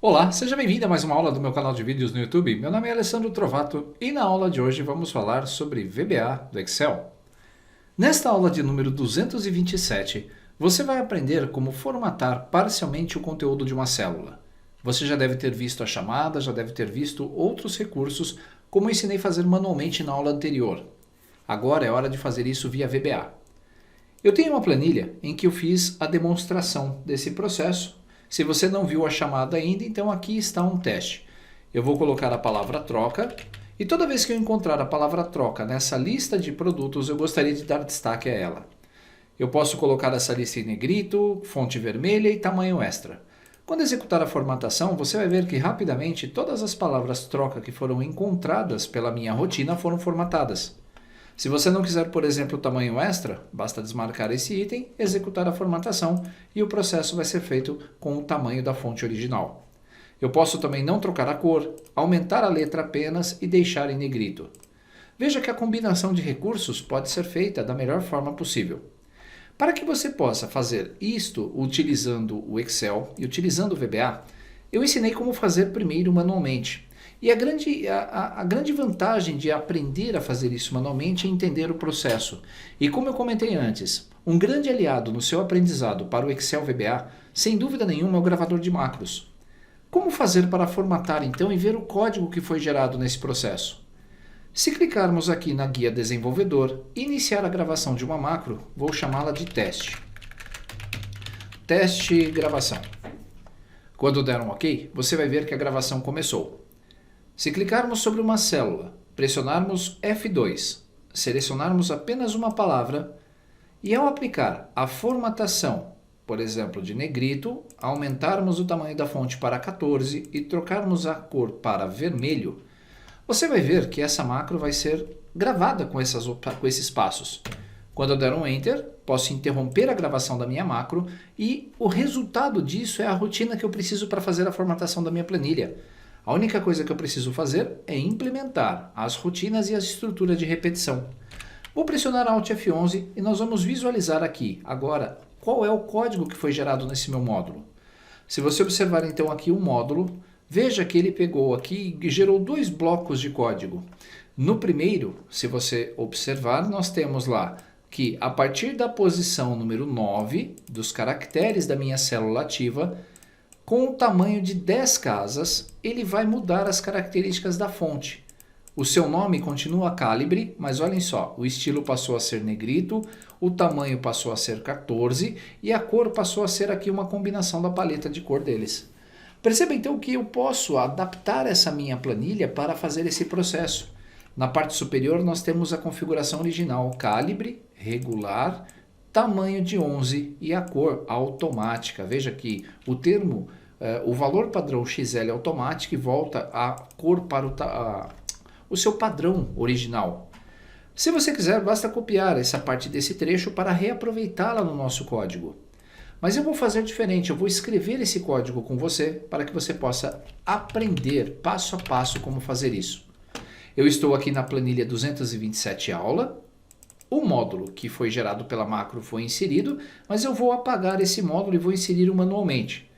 Olá, seja bem-vindo a mais uma aula do meu canal de vídeos no YouTube. Meu nome é Alessandro Trovato e na aula de hoje vamos falar sobre VBA do Excel. Nesta aula de número 227, você vai aprender como formatar parcialmente o conteúdo de uma célula. Você já deve ter visto a chamada, já deve ter visto outros recursos, como eu ensinei a fazer manualmente na aula anterior. Agora é hora de fazer isso via VBA. Eu tenho uma planilha em que eu fiz a demonstração desse processo. Se você não viu a chamada ainda, então aqui está um teste. Eu vou colocar a palavra troca e toda vez que eu encontrar a palavra troca nessa lista de produtos, eu gostaria de dar destaque a ela. Eu posso colocar essa lista em negrito, fonte vermelha e tamanho extra. Quando executar a formatação, você vai ver que rapidamente todas as palavras troca que foram encontradas pela minha rotina foram formatadas. Se você não quiser, por exemplo, o tamanho extra, basta desmarcar esse item, executar a formatação e o processo vai ser feito com o tamanho da fonte original. Eu posso também não trocar a cor, aumentar a letra apenas e deixar em negrito. Veja que a combinação de recursos pode ser feita da melhor forma possível. Para que você possa fazer isto utilizando o Excel e utilizando o VBA, eu ensinei como fazer primeiro manualmente. E a grande vantagem de aprender a fazer isso manualmente é entender o processo. E como eu comentei antes, um grande aliado no seu aprendizado para o Excel VBA, sem dúvida nenhuma, é o gravador de macros. Como fazer para formatar então e ver o código que foi gerado nesse processo? Se clicarmos aqui na guia desenvolvedor, iniciar a gravação de uma macro, vou chamá-la de teste. Teste gravação. Quando der um OK, você vai ver que a gravação começou. Se clicarmos sobre uma célula, pressionarmos F2, selecionarmos apenas uma palavra e ao aplicar a formatação, por exemplo, de negrito, aumentarmos o tamanho da fonte para 14 e trocarmos a cor para vermelho, você vai ver que essa macro vai ser gravada com esses passos. Quando eu der um Enter, posso interromper a gravação da minha macro e o resultado disso é a rotina que eu preciso para fazer a formatação da minha planilha. A única coisa que eu preciso fazer é implementar as rotinas e a estrutura de repetição. Vou pressionar Alt F11 e nós vamos visualizar aqui, agora, qual é o código que foi gerado nesse meu módulo. Se você observar então aqui o módulo, veja que ele pegou aqui e gerou dois blocos de código. No primeiro, se você observar, nós temos lá que a partir da posição número 9 dos caracteres da minha célula ativa, com o tamanho de 10 casas, ele vai mudar as características da fonte. O seu nome continua calibre, mas olhem só, o estilo passou a ser negrito, o tamanho passou a ser 14 e a cor passou a ser aqui uma combinação da paleta de cor deles. Perceba então que eu posso adaptar essa minha planilha para fazer esse processo. Na parte superior nós temos a configuração original, calibre, regular, tamanho de 11 e a cor automática. Veja que o valor padrão XL automático e volta a cor para o seu padrão original. Se você quiser, basta copiar essa parte desse trecho para reaproveitá-la no nosso código. Mas eu vou fazer diferente, eu vou escrever esse código com você para que você possa aprender passo a passo como fazer isso. Eu estou aqui na planilha 227 aula. O módulo que foi gerado pela macro foi inserido, mas eu vou apagar esse módulo e vou inserir manualmente.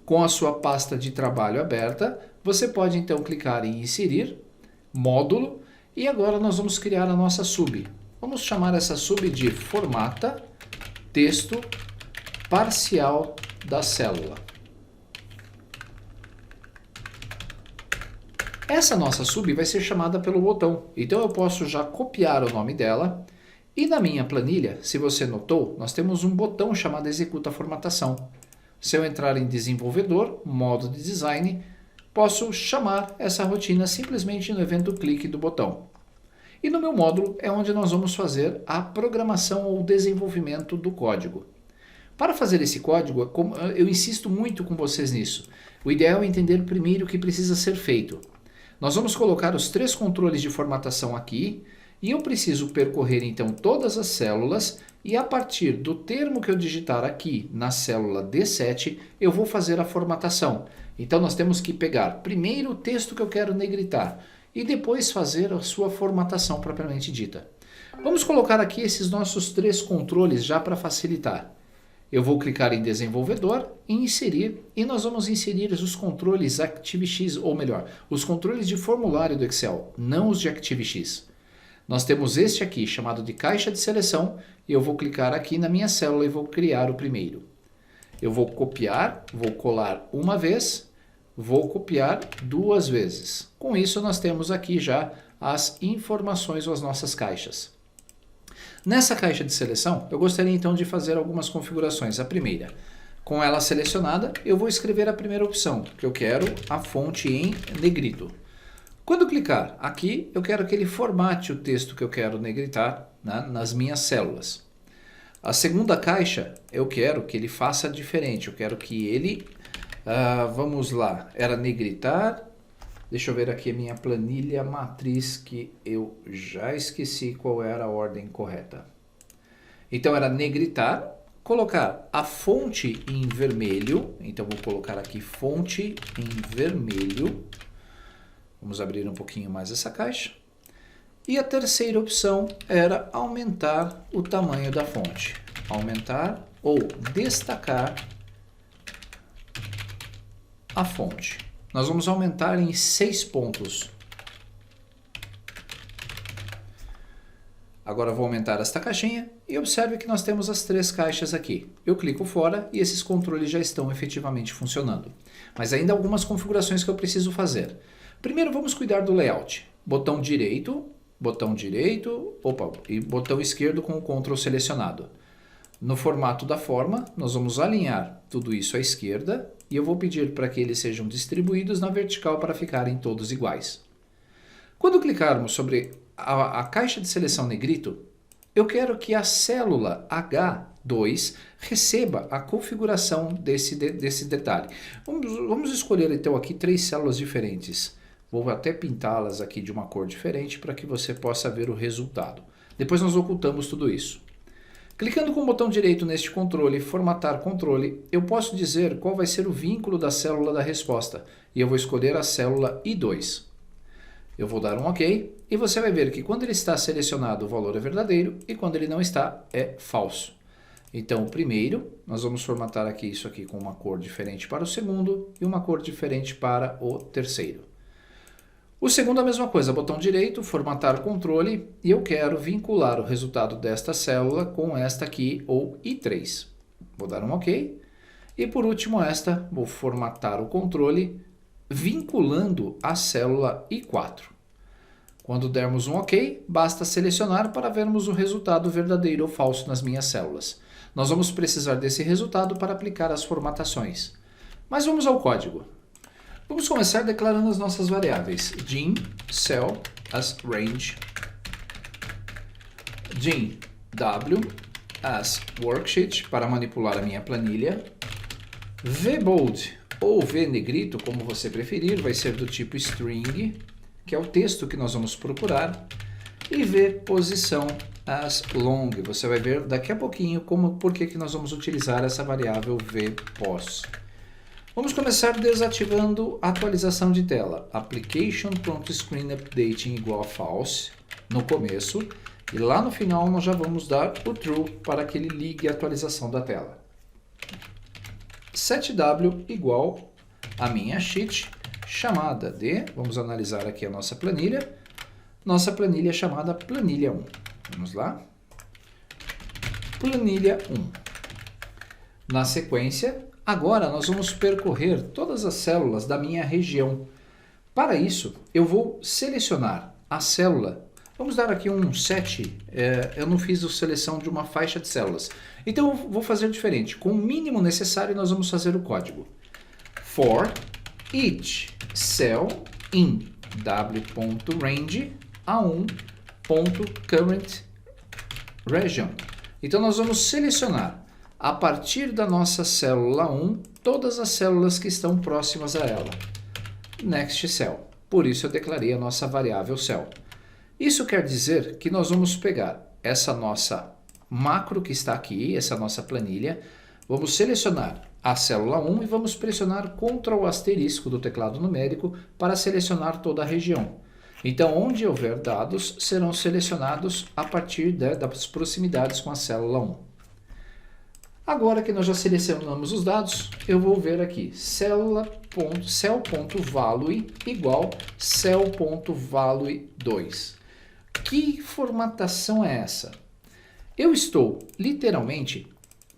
Com a sua pasta de trabalho aberta, você pode então clicar em inserir, módulo, e agora nós vamos criar a nossa sub. Vamos chamar essa sub de formata texto parcial da célula. Essa nossa sub vai ser chamada pelo botão, então eu posso já copiar o nome dela. E na minha planilha, se você notou, nós temos um botão chamado Executa Formatação. Se eu entrar em Desenvolvedor, Modo de Design, posso chamar essa rotina simplesmente no evento clique do botão. E no meu módulo é onde nós vamos fazer a programação ou desenvolvimento do código. Para fazer esse código, eu insisto muito com vocês nisso. O ideal é entender primeiro o que precisa ser feito. Nós vamos colocar os 3 controles de formatação aqui, e eu preciso percorrer então todas as células e a partir do termo que eu digitar aqui na célula D7, eu vou fazer a formatação. Então nós temos que pegar primeiro o texto que eu quero negritar e depois fazer a sua formatação propriamente dita. Vamos colocar aqui esses nossos 3 controles já para facilitar. Eu vou clicar em desenvolvedor e inserir, e nós vamos inserir os controles ActiveX, ou melhor, os controles de formulário do Excel, não os de ActiveX. Nós temos este aqui, chamado de caixa de seleção, e eu vou clicar aqui na minha célula e vou criar o primeiro. Eu vou copiar, vou colar uma vez, vou copiar duas vezes. Com isso, nós temos aqui já as informações ou as nossas caixas. Nessa caixa de seleção, eu gostaria então de fazer algumas configurações. A primeira, com ela selecionada, eu vou escrever a primeira opção, que eu quero a fonte em negrito. Quando clicar aqui, eu quero que ele formate o texto que eu quero negritar, né, nas minhas células. A segunda caixa, eu quero que ele faça diferente. Eu quero que ele, vamos lá, era negritar. Deixa eu ver aqui a minha planilha matriz, que eu já esqueci qual era a ordem correta. Então era negritar, colocar a fonte em vermelho. Então vou colocar aqui fonte em vermelho. Vamos abrir um pouquinho mais essa caixa. E a terceira opção era aumentar o tamanho da fonte. Aumentar ou destacar a fonte. Nós vamos aumentar em 6 pontos. Agora eu vou aumentar esta caixinha e observe que nós temos as 3 caixas aqui. Eu clico fora e esses controles já estão efetivamente funcionando. Mas ainda há algumas configurações que eu preciso fazer. Primeiro vamos cuidar do layout. Botão direito, e botão esquerdo com o Ctrl selecionado. No formato da forma, nós vamos alinhar tudo isso à esquerda e eu vou pedir para que eles sejam distribuídos na vertical para ficarem todos iguais. Quando clicarmos sobre a caixa de seleção negrito, eu quero que a célula H2 receba a configuração desse detalhe. Vamos escolher então aqui 3 células diferentes. Vou até pintá-las aqui de uma cor diferente para que você possa ver o resultado. Depois nós ocultamos tudo isso. Clicando com o botão direito neste controle, formatar controle, eu posso dizer qual vai ser o vínculo da célula da resposta. E eu vou escolher a célula I2. Eu vou dar um OK e você vai ver que quando ele está selecionado o valor é verdadeiro e quando ele não está é falso. Então o primeiro, nós vamos formatar aqui isso aqui com uma cor diferente para o segundo e uma cor diferente para o terceiro. O segundo a mesma coisa, botão direito, formatar controle, e eu quero vincular o resultado desta célula com esta aqui, ou I3. Vou dar um OK. E por último esta, vou formatar o controle, vinculando a célula I4. Quando dermos um OK, basta selecionar para vermos o resultado verdadeiro ou falso nas minhas células. Nós vamos precisar desse resultado para aplicar as formatações. Mas vamos ao código. Vamos começar declarando as nossas variáveis. Din cell as range. Din w as worksheet para manipular a minha planilha. VBold ou VNegrito, como você preferir, vai ser do tipo string, que é o texto que nós vamos procurar. E VPosição as long. Você vai ver daqui a pouquinho por que nós vamos utilizar essa variável VPos. Vamos começar desativando a atualização de tela. Application prompt screen updating igual a false no começo. E lá no final nós já vamos dar o true para que ele ligue a atualização da tela. setW igual a minha sheet chamada de, vamos analisar aqui a nossa planilha é chamada planilha 1. Vamos lá. Planilha 1. Na sequência, agora nós vamos percorrer todas as células da minha região. Para isso, eu vou selecionar a célula. Vamos dar aqui um 7. Eu não fiz a seleção de uma faixa de células. Então eu vou fazer diferente. Com o mínimo necessário, nós vamos fazer o código. For each cell in w.range a1.current region. Então nós vamos selecionar a partir da nossa célula 1, todas as células que estão próximas a ela. Next cell. Por isso eu declarei a nossa variável cell. Isso quer dizer que nós vamos pegar essa nossa macro que está aqui, essa nossa planilha, vamos selecionar a célula 1 e vamos pressionar Ctrl asterisco do teclado numérico para selecionar toda a região. Então, onde houver dados, serão selecionados a partir das proximidades com a célula 1. Agora que nós já selecionamos os dados, eu vou ver aqui, cell.value igual cell.value2. Que formatação é essa? Eu estou, literalmente,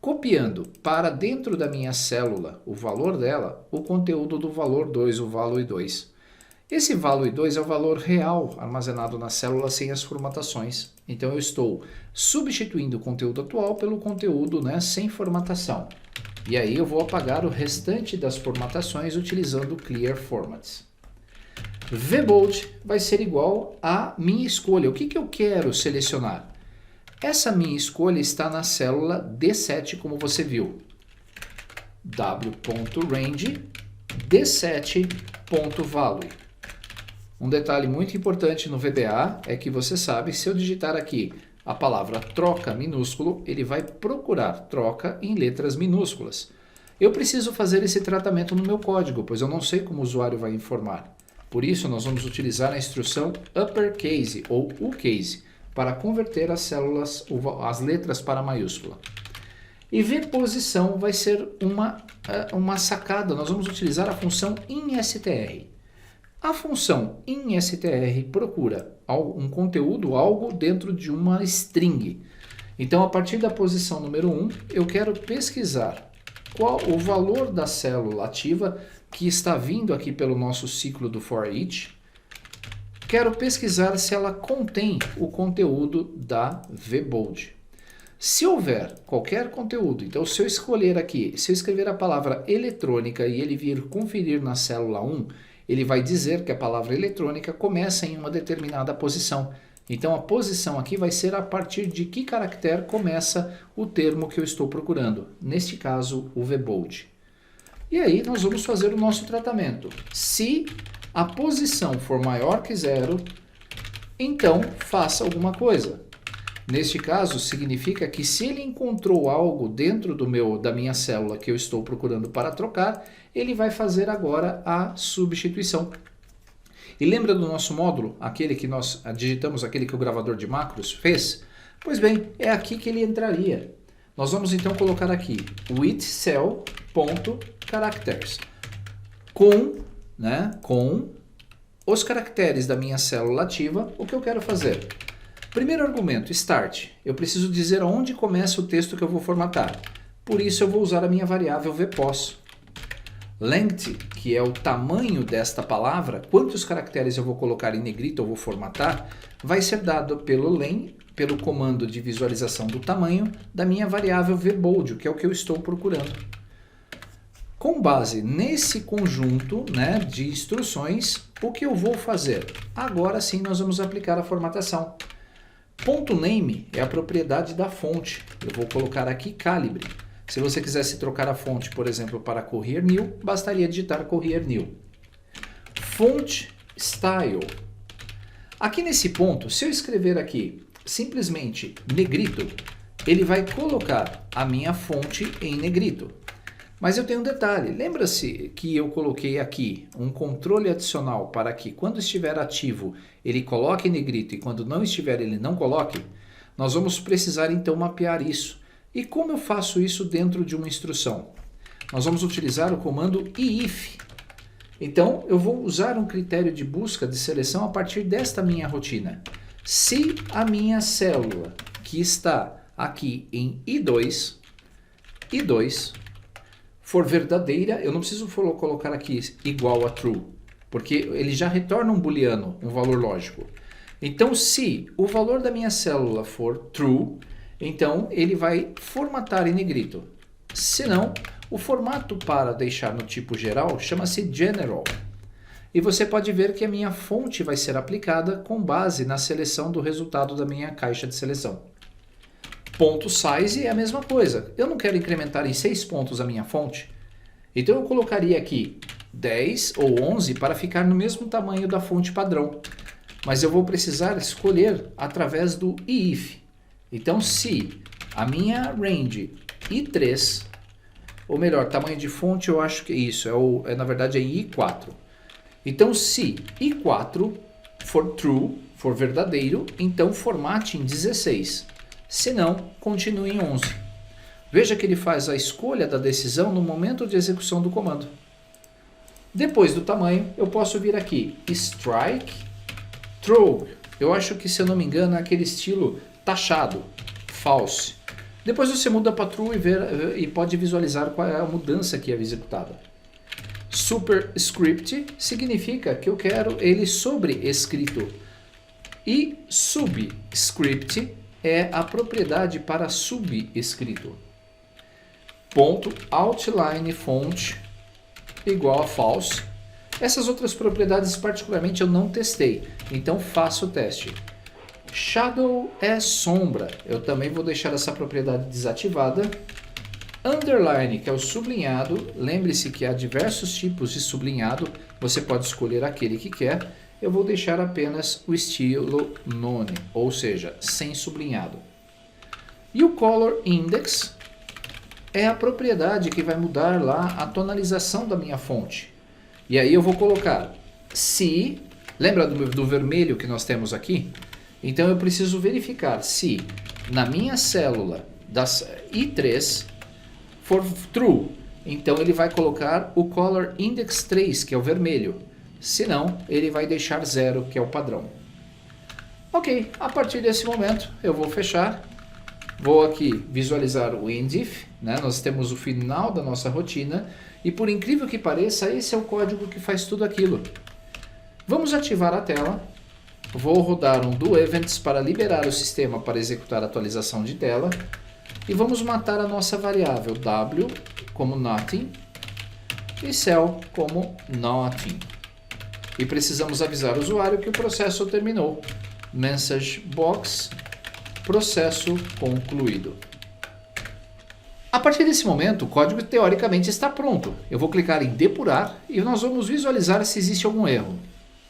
copiando para dentro da minha célula, o valor dela, o conteúdo do valor 2, o value 2. Esse value 2 é o valor real armazenado na célula sem as formatações. Então eu estou substituindo o conteúdo atual pelo conteúdo, né, sem formatação. E aí eu vou apagar o restante das formatações utilizando Clear Formats. VBold vai ser igual à minha escolha. O que eu quero selecionar? Essa minha escolha está na célula D7, como você viu. w.range d7.value. Um detalhe muito importante no VBA é que você sabe, se eu digitar aqui a palavra troca minúsculo, ele vai procurar troca em letras minúsculas. Eu preciso fazer esse tratamento no meu código, pois eu não sei como o usuário vai informar. Por isso, nós vamos utilizar a instrução uppercase ou ucase para converter as células, as letras para maiúscula. E vposição vai ser uma sacada. Nós vamos utilizar a função instr. A função instr procura um conteúdo, algo dentro de uma string. Então, a partir da posição número 1, eu quero pesquisar qual o valor da célula ativa que está vindo aqui pelo nosso ciclo do for each. Quero pesquisar se ela contém o conteúdo da VBold. Se houver qualquer conteúdo, então se eu escolher aqui, se eu escrever a palavra eletrônica e ele vir conferir na célula 1, ele vai dizer que a palavra eletrônica começa em uma determinada posição. Então a posição aqui vai ser a partir de que caractere começa o termo que eu estou procurando. Neste caso, o VBold. E aí nós vamos fazer o nosso tratamento. Se a posição for maior que 0, então faça alguma coisa. Neste caso, significa que se ele encontrou algo dentro da minha célula que eu estou procurando para trocar, ele vai fazer agora a substituição. E lembra do nosso módulo, aquele que nós digitamos, aquele que o gravador de macros fez? Pois bem, é aqui que ele entraria. Nós vamos então colocar aqui with cell.characters com os caracteres da minha célula ativa. O que eu quero fazer? Primeiro argumento, start. Eu preciso dizer onde começa o texto que eu vou formatar. Por isso eu vou usar a minha variável vpos. Length, que é o tamanho desta palavra, quantos caracteres eu vou colocar em negrito ou vou formatar, vai ser dado pelo len, pelo comando de visualização do tamanho da minha variável vbold, que é o que eu estou procurando. Com base nesse conjunto, né, de instruções, o que eu vou fazer? Agora sim nós vamos aplicar a formatação. .name é a propriedade da fonte. Eu vou colocar aqui calibre. Se você quisesse trocar a fonte, por exemplo, para Courier New, bastaria digitar Courier New. Font style. Aqui nesse ponto, se eu escrever aqui simplesmente negrito, ele vai colocar a minha fonte em negrito. Mas eu tenho um detalhe, lembra-se que eu coloquei aqui um controle adicional para que quando estiver ativo ele coloque em negrito e quando não estiver ele não coloque? Nós vamos precisar então mapear isso. E como eu faço isso dentro de uma instrução? Nós vamos utilizar o comando if. Então eu vou usar um critério de busca de seleção a partir desta minha rotina. Se a minha célula que está aqui em I2 for verdadeira, eu não preciso colocar aqui igual a true, porque ele já retorna um booleano, um valor lógico. Então, se o valor da minha célula for true, então ele vai formatar em negrito. Se não, o formato para deixar no tipo geral chama-se general. E você pode ver que a minha fonte vai ser aplicada com base na seleção do resultado da minha caixa de seleção. Ponto size é a mesma coisa. Eu não quero incrementar em 6 pontos a minha fonte. Então eu colocaria aqui 10 ou 11 para ficar no mesmo tamanho da fonte padrão. Mas eu vou precisar escolher através do if. Então se a minha range I3, ou melhor, tamanho de fonte eu acho que isso, na verdade é I4. Então se I4 for true, for verdadeiro, então formate em 16. Se não, continue em 11. Veja que ele faz a escolha da decisão no momento de execução do comando. Depois do tamanho, eu posso vir aqui, strike, throw. Eu acho que, se eu não me engano, é aquele estilo taxado, false. Depois você muda para true e pode visualizar qual é a mudança que é executada. Superscript significa que eu quero ele sobrescrito. E subscript é a propriedade para subscrito. Ponto outline font igual a false. Essas outras propriedades particularmente eu não testei, então faço o teste. Shadow é sombra, eu também vou deixar essa propriedade desativada. Underline, que é o sublinhado, lembre-se que há diversos tipos de sublinhado, você pode escolher aquele que quer. Eu vou deixar apenas o estilo none, ou seja, sem sublinhado. E o color index é a propriedade que vai mudar lá a tonalização da minha fonte. E aí eu vou colocar se, lembra do vermelho que nós temos aqui? Então eu preciso verificar se na minha célula das I3 for true, então ele vai colocar o color index 3, que é o vermelho. Se não, ele vai deixar 0, que é o padrão. Ok, a partir desse momento eu vou fechar. Vou aqui visualizar o endif, né? Nós temos o final da nossa rotina e, por incrível que pareça, esse é o código que faz tudo aquilo. Vamos ativar a tela. Vou rodar um do events para liberar o sistema para executar a atualização de tela. E vamos matar a nossa variável w como nothing e cell como nothing. E precisamos avisar o usuário que o processo terminou. Message box, processo concluído. A partir desse momento, o código teoricamente está pronto. Eu vou clicar em depurar e nós vamos visualizar se existe algum erro.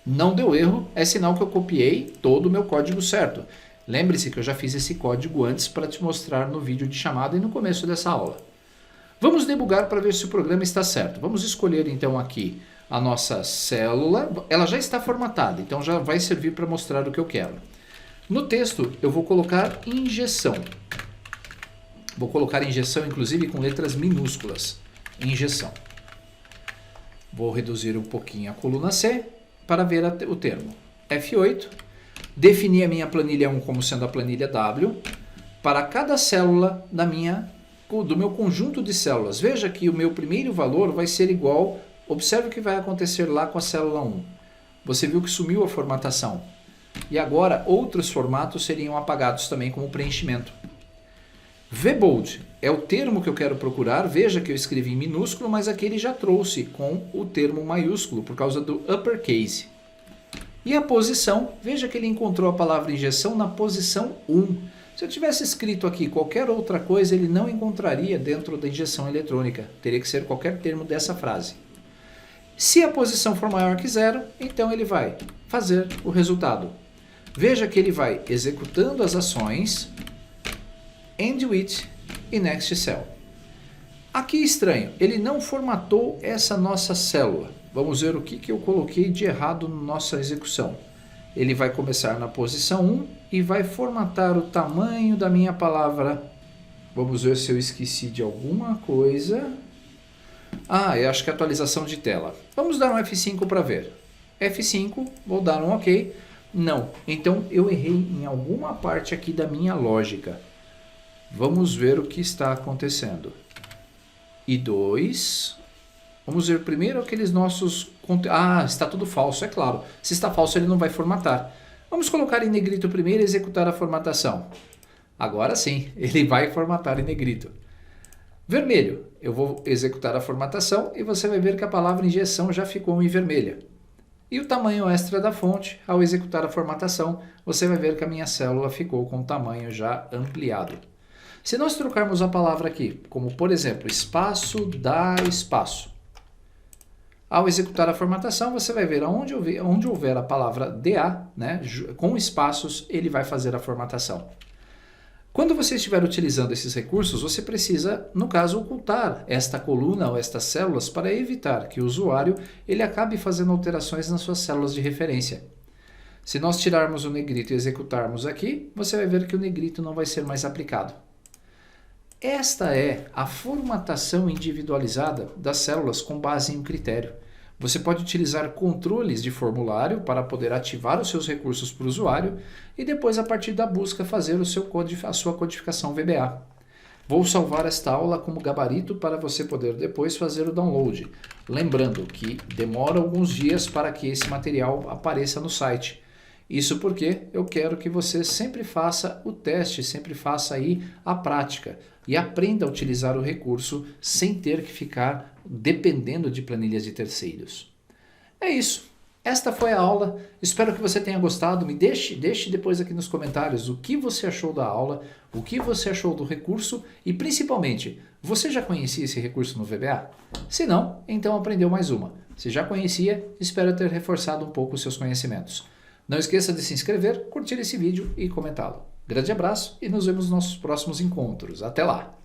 Não deu erro, é sinal que eu copiei todo o meu código certo. Lembre-se que eu já fiz esse código antes para te mostrar no vídeo de chamada e no começo dessa aula. Vamos debugar para ver se o programa está certo. Vamos escolher então aqui a nossa célula. Ela já está formatada, então já vai servir para mostrar o que eu quero. No texto eu vou colocar injeção. Vou colocar injeção inclusive com letras minúsculas. Injeção. Vou reduzir um pouquinho a coluna C para ver o termo. F8. Definir a minha planilha 1 como sendo a planilha W. Para cada célula do meu conjunto de células. Veja que o meu primeiro valor vai ser igual. Observe o que vai acontecer lá com a célula 1. Você viu que sumiu a formatação. E agora outros formatos seriam apagados também como preenchimento. VBold é o termo que eu quero procurar. Veja que eu escrevi em minúsculo, mas aqui ele já trouxe com o termo maiúsculo por causa do uppercase. E a posição, veja que ele encontrou a palavra injeção na posição 1. Se eu tivesse escrito aqui qualquer outra coisa, ele não encontraria dentro da injeção eletrônica. Teria que ser qualquer termo dessa frase. Se a posição for maior que 0, então ele vai fazer o resultado. Veja que ele vai executando as ações end with e next cell. Aqui estranho, ele não formatou essa nossa célula. Vamos ver o que eu coloquei de errado na nossa execução. Ele vai começar na posição 1 e vai formatar o tamanho da minha palavra. Vamos ver se eu esqueci de alguma coisa. Eu acho que é atualização de tela. Vamos dar um F5 para ver. F5, vou dar um OK. Não, então eu errei em alguma parte aqui da minha lógica. Vamos ver o que está acontecendo. I2. Vamos ver primeiro aqueles nossos... está tudo falso, é claro. Se está falso, ele não vai formatar. Vamos colocar em negrito primeiro e executar a formatação. Agora sim, ele vai formatar em negrito. Vermelho, eu vou executar a formatação e você vai ver que a palavra injeção já ficou em vermelha. E o tamanho extra da fonte, ao executar a formatação, você vai ver que a minha célula ficou com o tamanho já ampliado. Se nós trocarmos a palavra aqui, como por exemplo, espaço, dá espaço. Ao executar a formatação, você vai ver onde houver a palavra DA, né, com espaços, ele vai fazer a formatação. Quando você estiver utilizando esses recursos, você precisa, no caso, ocultar esta coluna ou estas células para evitar que o usuário ele acabe fazendo alterações nas suas células de referência. Se nós tirarmos o negrito e executarmos aqui, você vai ver que o negrito não vai ser mais aplicado. Esta é a formatação individualizada das células com base em um critério. Você pode utilizar controles de formulário para poder ativar os seus recursos para o usuário e depois, a partir da busca, fazer a sua codificação VBA. Vou salvar esta aula como gabarito para você poder depois fazer o download. Lembrando que demora alguns dias para que esse material apareça no site. Isso porque eu quero que você sempre faça o teste, sempre faça aí a prática e aprenda a utilizar o recurso sem ter que ficar dependendo de planilhas de terceiros. É isso. Esta foi a aula. Espero que você tenha gostado. Me deixe depois aqui nos comentários o que você achou da aula, o que você achou do recurso e, principalmente, você já conhecia esse recurso no VBA? Se não, então aprendeu mais uma. Se já conhecia, espero ter reforçado um pouco os seus conhecimentos. Não esqueça de se inscrever, curtir esse vídeo e comentá-lo. Grande abraço e nos vemos nos nossos próximos encontros. Até lá!